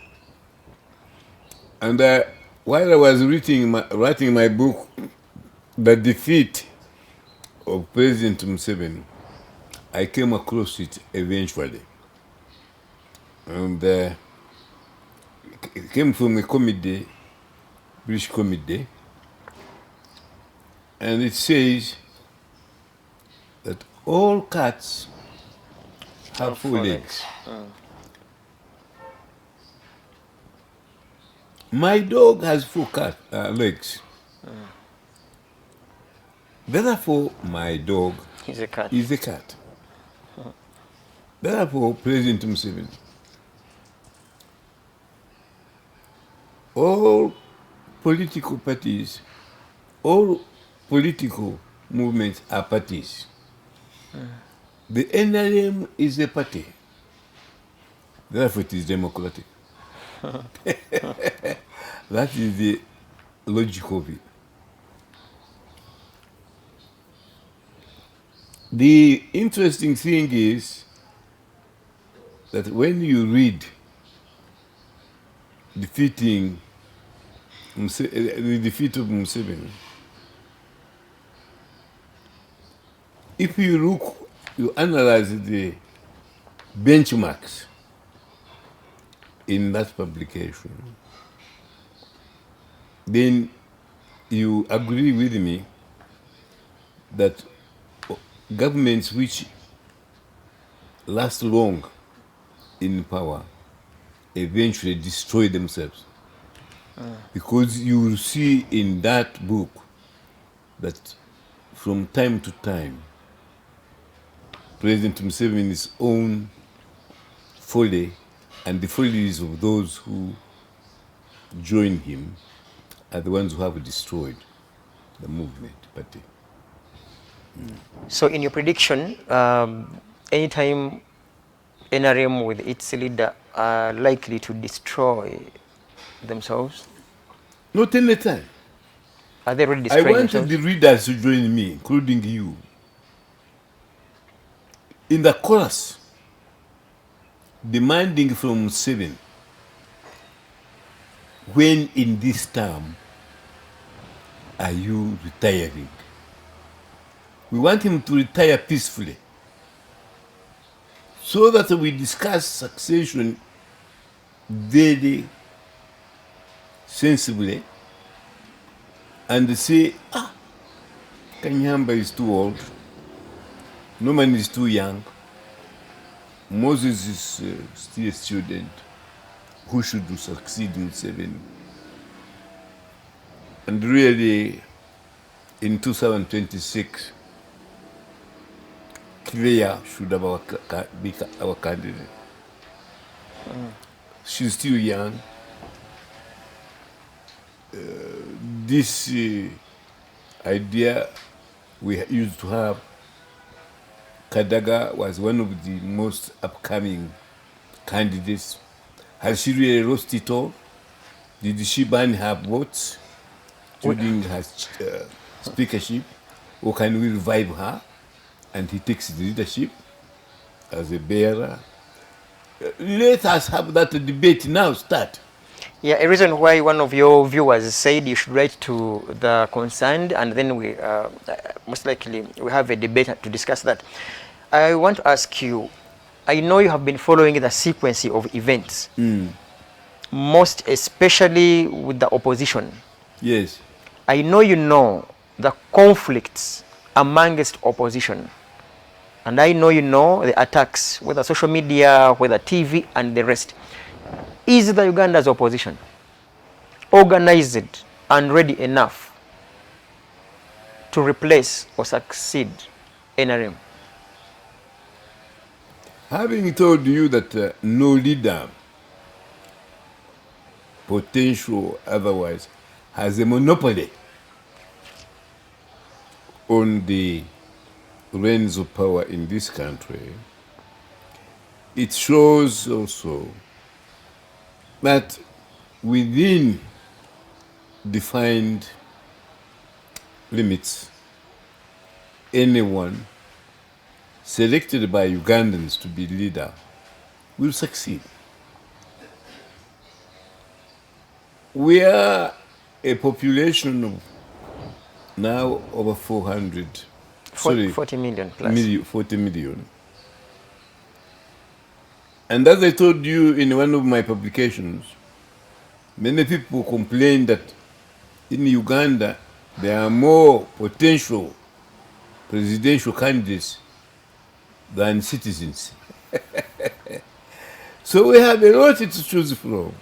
And while I was writing my book, The Defeat of President Museveni, I came across it eventually. And it came from a comedy, British comedy, and it says that all cats have four legs. My dog has four legs. Therefore, my dog He's a cat. is a cat. Therefore, President Museveni, all political parties, all political movements are parties. The NRM is a party. Therefore, it is democratic. That is the logic of it. The interesting thing is that when you read the defeat of Museveni, if you analyze the benchmarks in that publication, then you agree with me that governments which last long in power eventually destroy themselves. Because you will see in that book that from time to time, President Museveni's own folly and the follies of those who join him are the ones who have destroyed the movement party. So in your prediction, anytime NRM with its leader are likely to destroy themselves? Not any time. Are they already I destroying want themselves? the readers to join me, including you. In the chorus, demanding from Museveni, when in this term are you retiring? We want him to retire peacefully so that we discuss succession very sensibly and say, Kanyeihamba is too old, Norman is too young, Moses is still a student, who should succeed Museveni? And really, in 2026, Claire should be our candidate. She's still young. This idea we used to have, Kadaga was one of the most upcoming candidates. Has she really lost it all? Did she burn her votes during her speakership? Or can we revive her and he takes the leadership as a bearer? Let us have that debate now start. Yeah, a reason why one of your viewers said you should write to the concerned, and then we most likely we have a debate to discuss that. I want to ask you, I know you have been following the sequence of events, most especially with the opposition. Yes. I know you know the conflicts amongst opposition. And I know you know the attacks, whether social media, whether TV, and the rest. Is the Uganda's opposition organized and ready enough to replace or succeed NRM? Having told you that no leader, potential otherwise, has a monopoly on the reins of power in this country, it shows also that within defined limits, anyone selected by Ugandans to be leader will succeed. We are a population of now over 400. 40 million plus. 40 million. And as I told you in one of my publications, many people complain that in Uganda there are more potential presidential candidates than citizens. So we have a lot to choose from.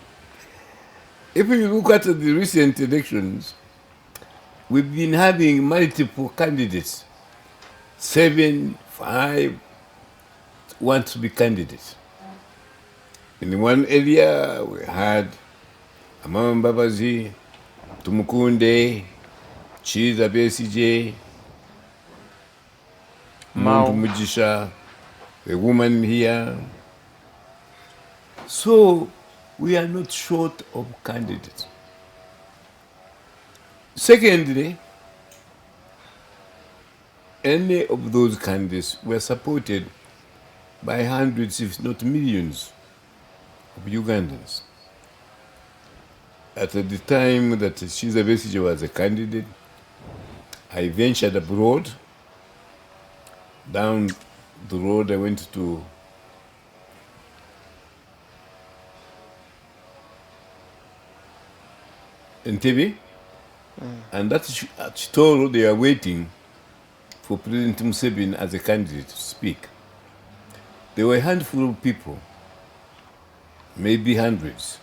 If you look at the recent elections, we've been having multiple candidates. 7, 5 want to be candidates. In one area, we had Amama Mbabazi, Tumukunde, Chiza Besigye, Muntu Mujisha, a woman here. So we are not short of candidates. Secondly, any of those candidates were supported by hundreds, if not millions, of Ugandans. At the time that Chiza Besigye was a candidate, I ventured abroad. Down the road, I went to Entebbe, and that's told they are waiting for President Museveni as a candidate to speak. There were a handful of people, maybe hundreds.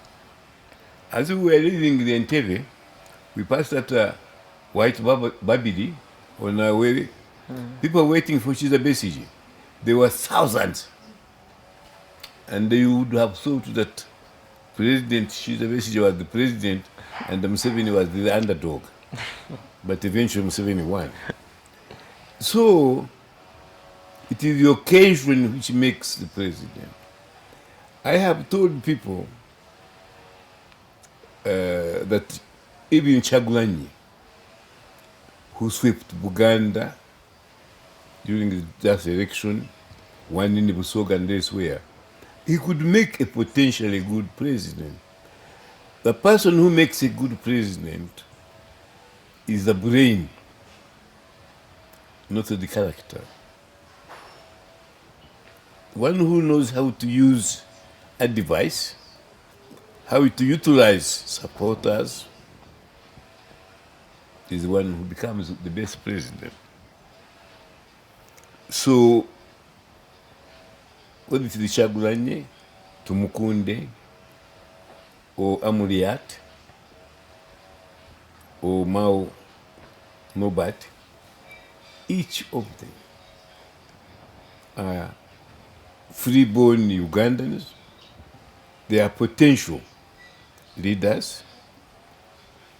As we were leaving the Entebbe, we passed that white Babidi on our way. People waiting for Chiza Besigye. There were thousands. And they would have thought that President Chiza Besigye was the president and Museveni was the underdog. But eventually Museveni won. So, it is the occasion which makes the president. I have told people that even Chagulanyi, who swept Buganda during the last election, one in Busoga and elsewhere, he could make a potentially good president. The person who makes a good president is the brain, not the character. One who knows how to use a device, how to utilize supporters, is the one who becomes the best president. So, whether it is Chagulanyi, Tumukunde, or Amuriat, or Mao Nobat, each of them are free-born Ugandans. They are potential leaders,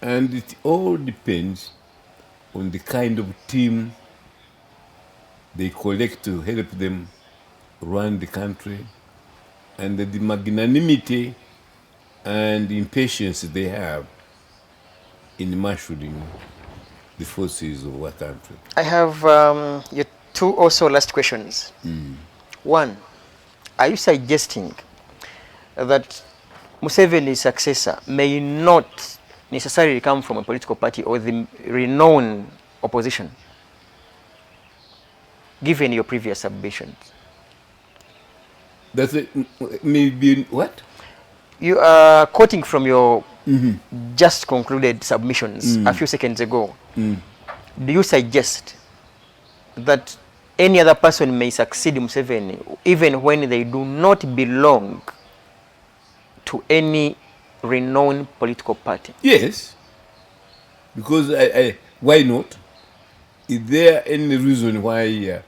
and it all depends on the kind of team they collect to help them run the country, and the magnanimity and impatience they have in marshalling the forces of our country. I have your two also last questions. One, are you suggesting that Museveni's successor may not necessarily come from a political party or the renowned opposition, given your previous submissions? That's maybe what? You are quoting from your just concluded submissions a few seconds ago. Do you suggest that any other person may succeed Museveni even when they do not belong to any renowned political party? Yes. Because why not? Is there any reason why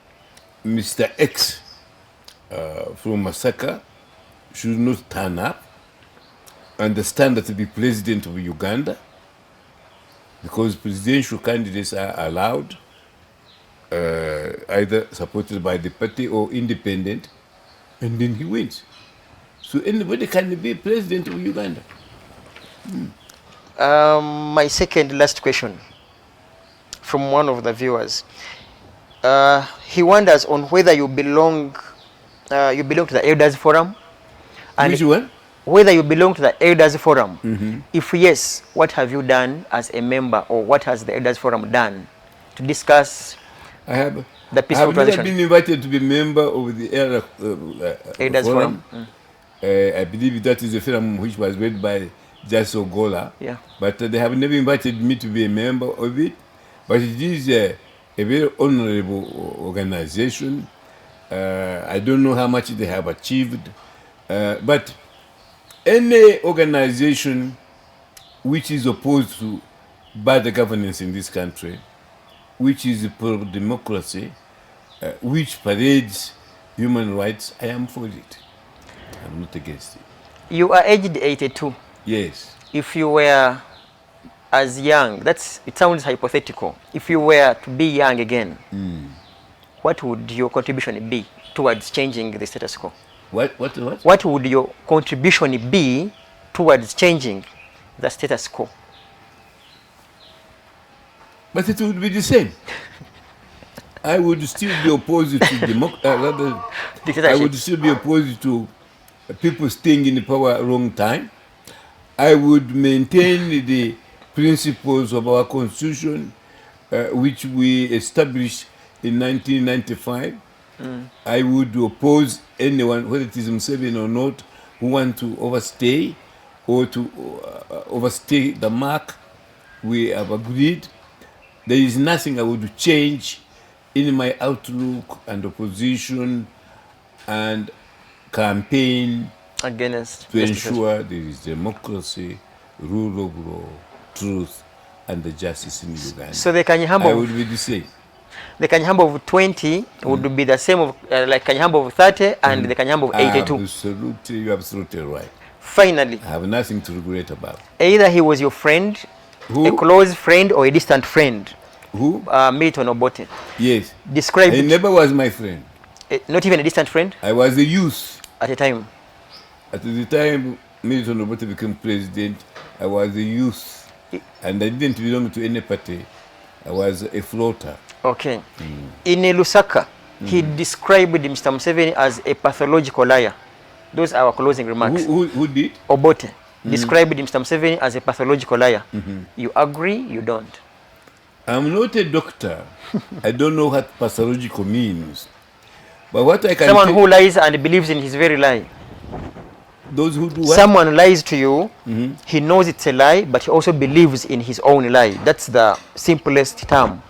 Mr. X from Masaka should not turn up and stand to be president of Uganda? Because presidential candidates are allowed, either supported by the party or independent, and then he wins. So anybody can be president of Uganda. My second last question from one of the viewers. He wonders on whether you belong to the Elders Forum. And Which one? whether you belong to the Elders Forum. If yes, what have you done as a member, or what has the Elders Forum done to discuss the peaceful transition? I have never been invited to be a member of the Elders Forum. I believe that is a forum which was led by Justice Ogola. Yeah. But they have never invited me to be a member of it. But it is a very honorable organization. I don't know how much they have achieved. But any organization which is opposed to bad governance in this country, which is pro-democracy, which parades human rights, I am for it. I'm not against it. You are aged 82. Yes. If you were as young, it sounds hypothetical. If you were to be young again, what would your contribution be towards changing the status quo? What? What would your contribution be towards changing the status quo? But it would be the same. I would still be opposed to I would still be opposed to people staying in power a long time. I would maintain the principles of our constitution, which we established in 1995. I would oppose anyone, whether it is Museveni or not, who want to overstay or to overstay the mark. We have agreed. There is nothing I would change in my outlook and opposition and campaign against to ensure there is democracy, rule of law, truth, and the justice in Uganda. So the Kanyeihamba I would be the same. The Kanyeihamba of 20 would be the same like Kanyeihamba of 30 and the Kanyeihamba of 82. Absolutely, you're absolutely right. Finally, I have nothing to regret about. Either he was your friend, a close friend, or a distant friend. Who? Milton Obote. Yes. Describe He never was my friend. Not even a distant friend? I was a youth. At a time? At the time Milton Obote became president, I was a youth. And I didn't belong to any party. I was a floater. Okay. In Lusaka, he described Mr. Museveni as a pathological liar. Those are our closing remarks. Who did? Obote described Mr. Museveni as a pathological liar. You agree? You don't? I'm not a doctor. I don't know what pathological means. But what I can Someone who lies and believes in his very lie. Those who do what? Someone lies to you, he knows it's a lie, but he also believes in his own lie. That's the simplest term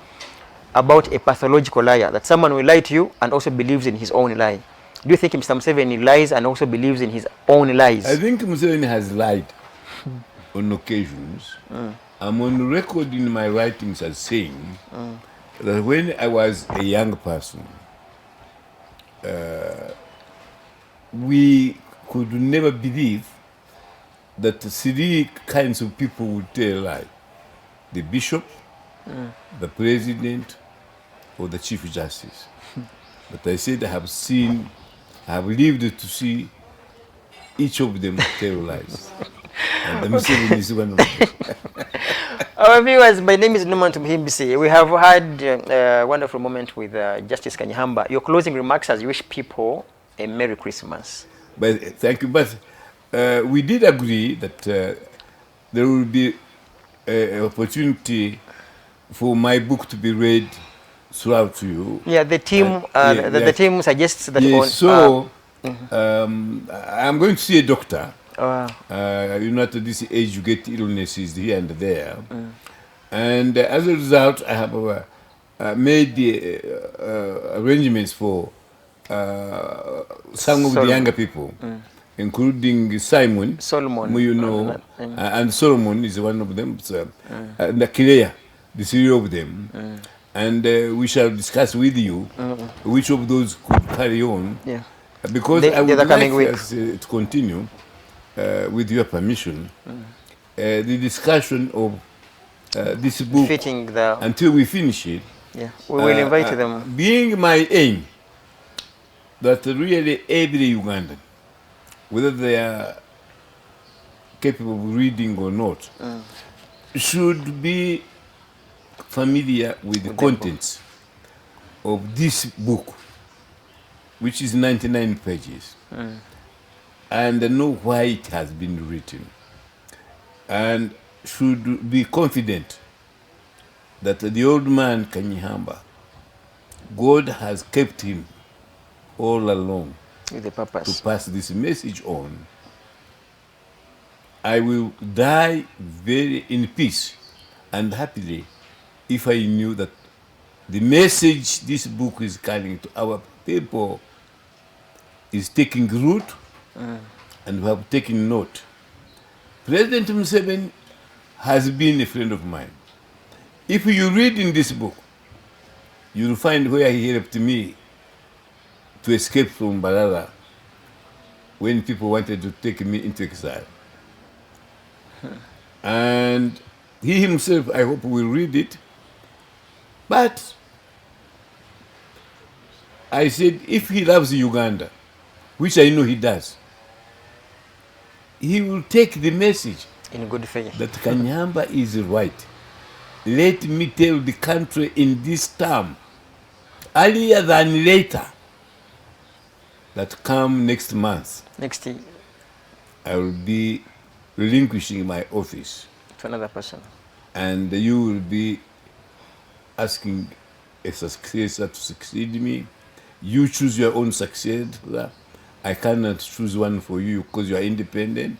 about a pathological liar, that someone will lie to you and also believes in his own lie. Do you think Mr. Museveni lies and also believes in his own lies? I think Museveni has lied on occasions. I'm on record in my writings as saying that when I was a young person, we could never believe that 3 kinds of people would tell a lie: the bishop, the president, or the chief justice. But I said I have lived to see each of them tell lies. And the Museveni is one of them. Our viewers, my name is Numan Tumhimbisi. We have had a wonderful moment with Justice Kanyeihamba. Your closing remarks as you wish people a Merry Christmas. But thank you. But we did agree that there will be an opportunity for my book to be read throughout to you. Yeah, the team the team suggests that yes, on, so I'm going to see a doctor. Wow. At this age, you get illnesses here and there. And as a result, I have made the arrangements for some of the younger people, including Solomon, who you know, and Solomon is one of them, and Kirea, the three of them. And we shall discuss with you which of those could carry on. Yeah. Because I would like us to continue, with your permission, the discussion of this book until we finish it. Yeah, we will invite them. Being my aim that really every Ugandan, whether they are capable of reading or not, should be familiar with the contents of this book, which is 99 pages, and know why it has been written, and should be confident that the old man Kanyeihamba, God has kept him all along with the purpose to pass this message on. I will die very in peace and happily if I knew that the message this book is carrying to our people is taking root and we have taken note. President Museveni has been a friend of mine. If you read in this book, you'll find where he helped me to escape from Balala when people wanted to take me into exile. And he himself, I hope, will read it. But I said, if he loves Uganda, which I know he does, he will take the message in good faith that Kanyeihamba is right. Let me tell the country in this term, earlier than later, that come next month, next year, I will be relinquishing my office to another person. And you will be asking a successor to succeed me. You choose your own successor. I cannot choose one for you because you are independent.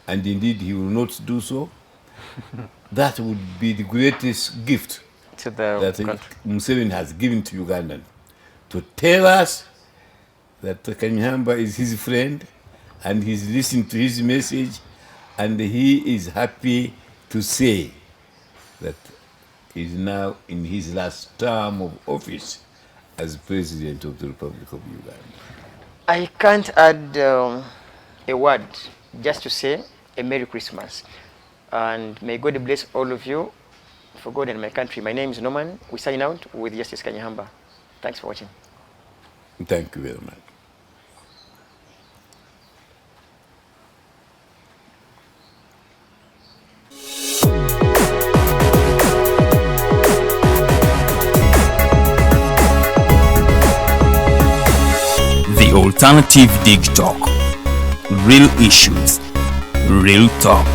And indeed, he will not do so. That would be the greatest gift to the that Museveni has given to Ugandan, to tell us that Kanyeihamba is his friend and he's listening to his message, and he is happy to say that he's now in his last term of office as President of the Republic of Uganda. I can't add a word, just to say a Merry Christmas. And may God bless all of you for God and my country. My name is Norman. We sign out with Justice Kanyeihamba. Thanks for watching. Thank you very much. The Alternative Dig Talk. Real issues, real talk.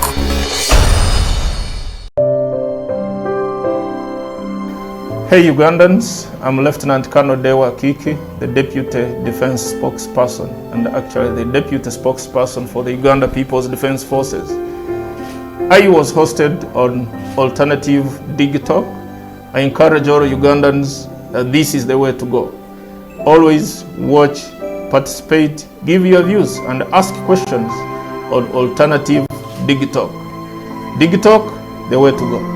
Hey Ugandans, I'm Lieutenant Colonel Dewa Kiki, the Deputy Defense Spokesperson, and actually the Deputy Spokesperson for the Uganda People's Defense Forces. I was hosted on Alternative Dig Talk. I encourage all Ugandans that this is the way to go. Always watch, participate, give your views, and ask questions on Alternative Dig Talk. Dig Talk, the way to go.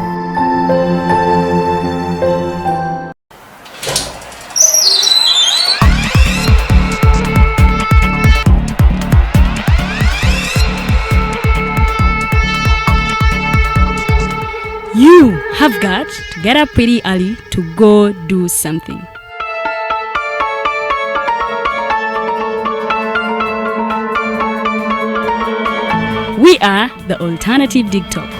You have got to get up pretty early to go do something. We are the Alternative Dig Talk.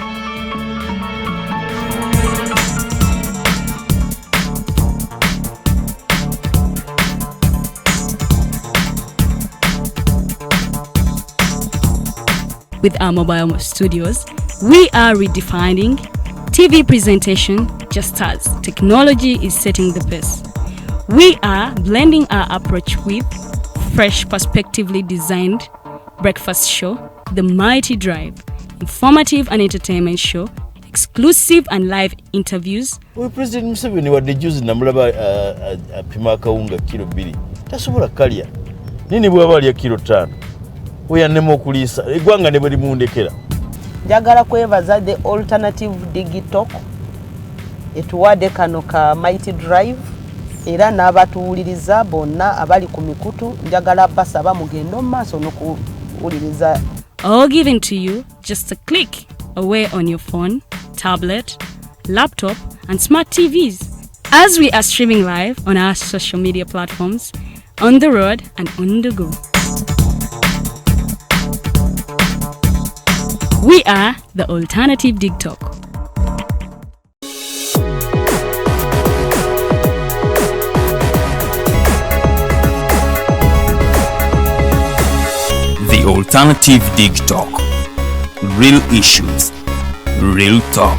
With our mobile studios, we are redefining TV presentation just as technology is setting the pace. We are blending our approach with fresh, perspectively designed breakfast show, The Mighty Drive, informative and entertainment show, exclusive and live interviews. President Museveni wadde juzi namulaba apima akawunga kilo 2 tasobola kalya nini bwaba alya kilo 5 oyanema okuliisa eggwanga ne bwe limundekera. Njagala kwebaza the alternative digital etuwadde kano ka Mighty Drive era n'abatuwuliriza bonna abali ku mikutu njagala basaba mugende mu maaso n'okuwuliriza. All given to you just a click away on your phone, tablet, laptop and smart TVs as we are streaming live on our social media platforms, on the road and on the go. We are the Alternative Dig Talk. The Alternative Dig Talk. Real issues, real talk.